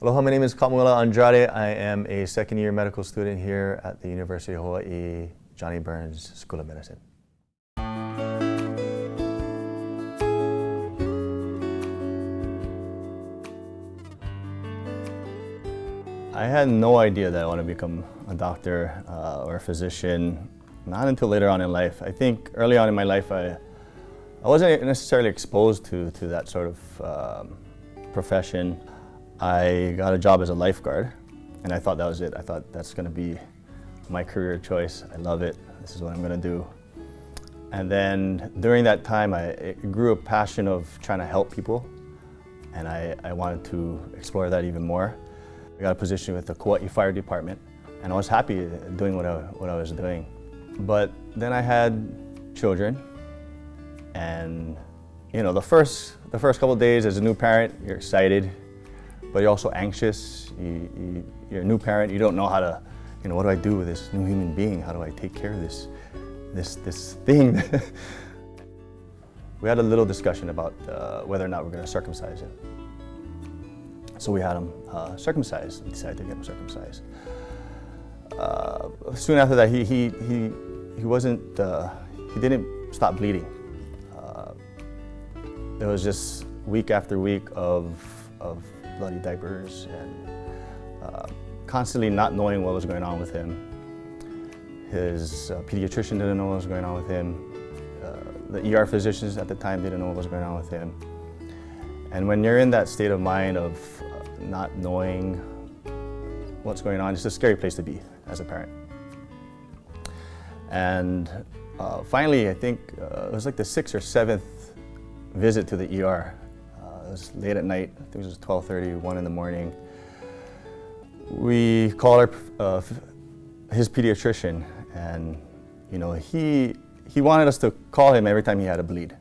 Aloha, my name is Kamu Andrade. I am a second-year medical student here at the University of Hawaii, Johnny Burns School of Medicine. I had no idea that I wanted to become a doctor or a physician, not until later on in life. I think early on in my life, I wasn't necessarily exposed to that sort of profession. I got a job as a lifeguard, and I thought that was it. I thought that's going to be my career choice. I love it. This is what I'm going to do. And then during that time, it grew a passion of trying to help people, and I wanted to explore that even more. I got a position with the Kauai Fire Department, and I was happy doing what I was doing. But then I had children, and you know, the first couple of days as a new parent, you're excited, but you're also anxious. You're a new parent. You don't know how to, you know, what do I do with this new human being? How do I take care of this thing? We had a little discussion about whether or not we're going to circumcise him. So we had him circumcised. We decided to get him circumcised. Soon after that, he wasn't. He didn't stop bleeding. It was just week after week of bloody diapers and constantly not knowing what was going on with him. His pediatrician didn't know what was going on with him. The ER physicians at the time didn't know what was going on with him. And when you're in that state of mind of not knowing what's going on, it's a scary place to be as a parent. And finally, I think it was like the 6th or 7th visit to the ER. It was late at night. I think it was 12:30, 1 in the morning. We called his pediatrician, and you know, he wanted us to call him every time he had a bleed.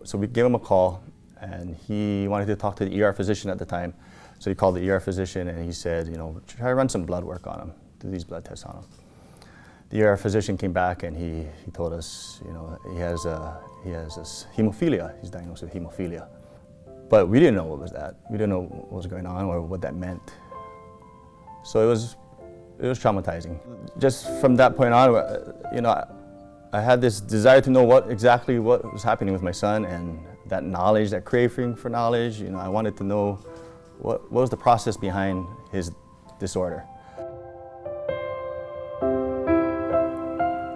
So we gave him a call, and he wanted to talk to the ER physician at the time. So he called the ER phissician, and he said, you know, try to run some blood work on him, do these blood tests on him. The ER physician came back, and he told us, you know, he has this hemophilia. He's diagnosed with hemophilia. But we didn't know what was that. We didn't know what was going on or what that meant. So it was traumatizing. Just from that point on, you know, I had this desire to know exactly what was happening with my son, and that knowledge, that craving for knowledge. You know, I wanted to know what was the process behind his disorder.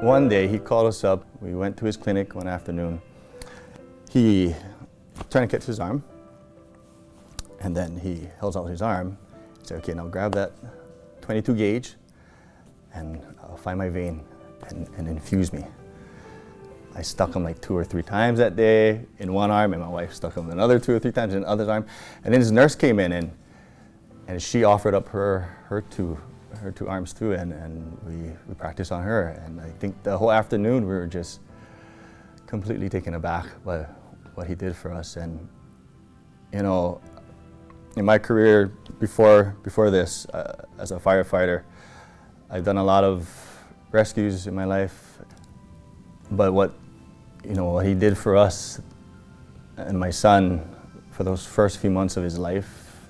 One day he called us up. We went to his clinic one afternoon. He trying to catch his arm, and then he held out his arm. He said, "Okay, now grab that 22 gauge and find my vein and infuse me." I stuck him like 2 or 3 times that day in one arm, and my wife stuck him another 2 or 3 times in the other arm. And then his nurse came in, and she offered up her two arms too, and we practiced on her. And I think the whole afternoon we were just completely taken aback by what he did for us. And you know, in my career before this, as a firefighter, I've done a lot of rescues in my life. But what he did for us and my son for those first few months of his life,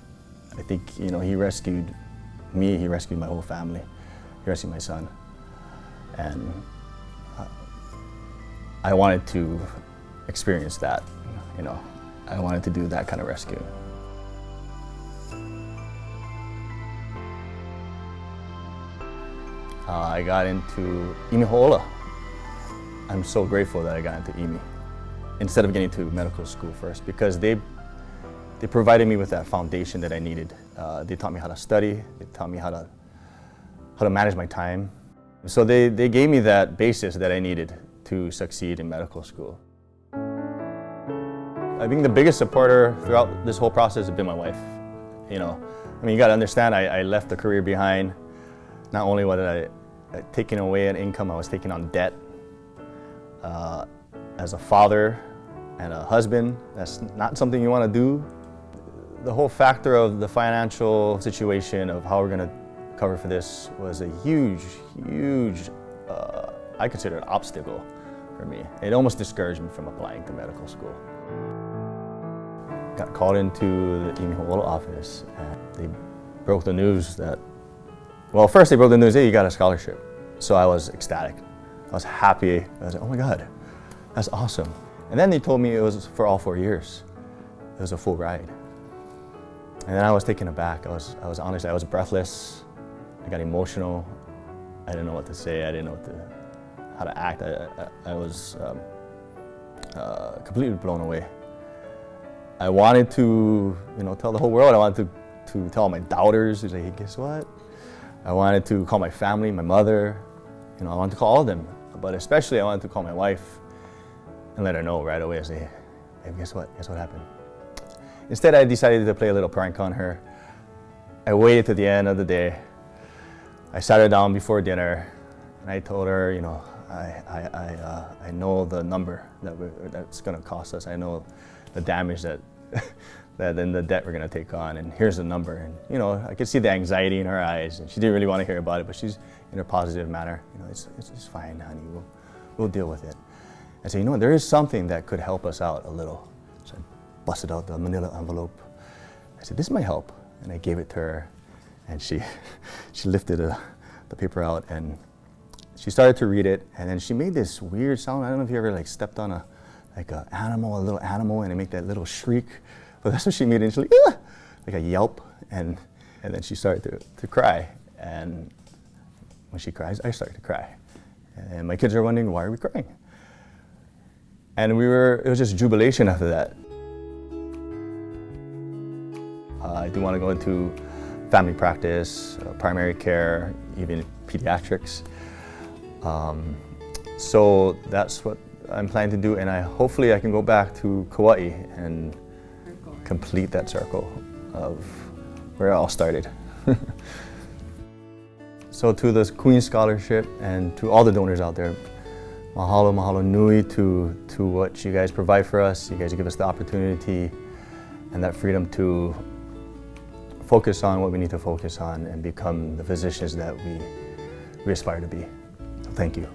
I think, you know, he rescued me, he rescued my whole family, he rescued my son. And I wanted to experience that, you know. I wanted to do that kind of rescue. I got into Imiho'ola. I'm so grateful that I got into IMI instead of getting to medical school first, because they provided me with that foundation that I needed. They taught me how to study. They taught me how to manage my time. So they gave me that basis that I needed to succeed in medical school. I think the biggest supporter throughout this whole process has been my wife. You know, I mean, you got to understand, I left the career behind. Not only was I taking away an income, I was taking on debt. As a father and a husband, that's not something you want to do. The whole factor of the financial situation of how we're going to cover for this was a huge, I consider it an obstacle for me. It almost discouraged me from applying to medical school. got called into the Imiho'olo office, and they broke the news that, well, first they broke the news, hey, you got a scholarship. So I was ecstatic. I was happy. I was like, oh my God, that's awesome. And then they told me it was for all 4 years. It was a full ride. And then I was taken aback. I was honest, I was breathless. I got emotional. I didn't know what to say. I didn't know how to act. I was completely blown away. I wanted to, tell the whole world. I wanted to tell my doubters, like, hey, guess what? I wanted to call my family, my mother. I wanted to call all of them. But especially I wanted to call my wife and let her know right away. I say, hey, guess what? Guess what happened? Instead, I decided to play a little prank on her. I waited to the end of the day. I sat her down before dinner, and I told her, I know the number that's going to cost us. I know the damage that and the debt we're going to take on, and here's the number. And I could see the anxiety in her eyes, and she didn't really want to hear about it, but she's in a positive manner. It's fine, honey. We'll deal with it. I said, there is something that could help us out a little. So I busted out the manila envelope. I said, this might help, and I gave it to her, and she lifted the paper out, and she started to read it, and then she made this weird sound. I don't know if you ever stepped on a little animal, and it made that little shriek. But that's what she made initially, like a yelp, and then she started to cry. And when she cries, I started to cry. And my kids are wondering, why are we crying? And it was just jubilation after that. I do want to go into family practice, primary care, even pediatrics. So that's what I'm planning to do, and hopefully I can go back to Kauai and complete that circle of where it all started. So to the Queen Scholarship and to all the donors out there, mahalo, mahalo nui to what you guys provide for us. You guys give us the opportunity and that freedom to focus on what we need to focus on and become the physicians that we aspire to be. So thank you.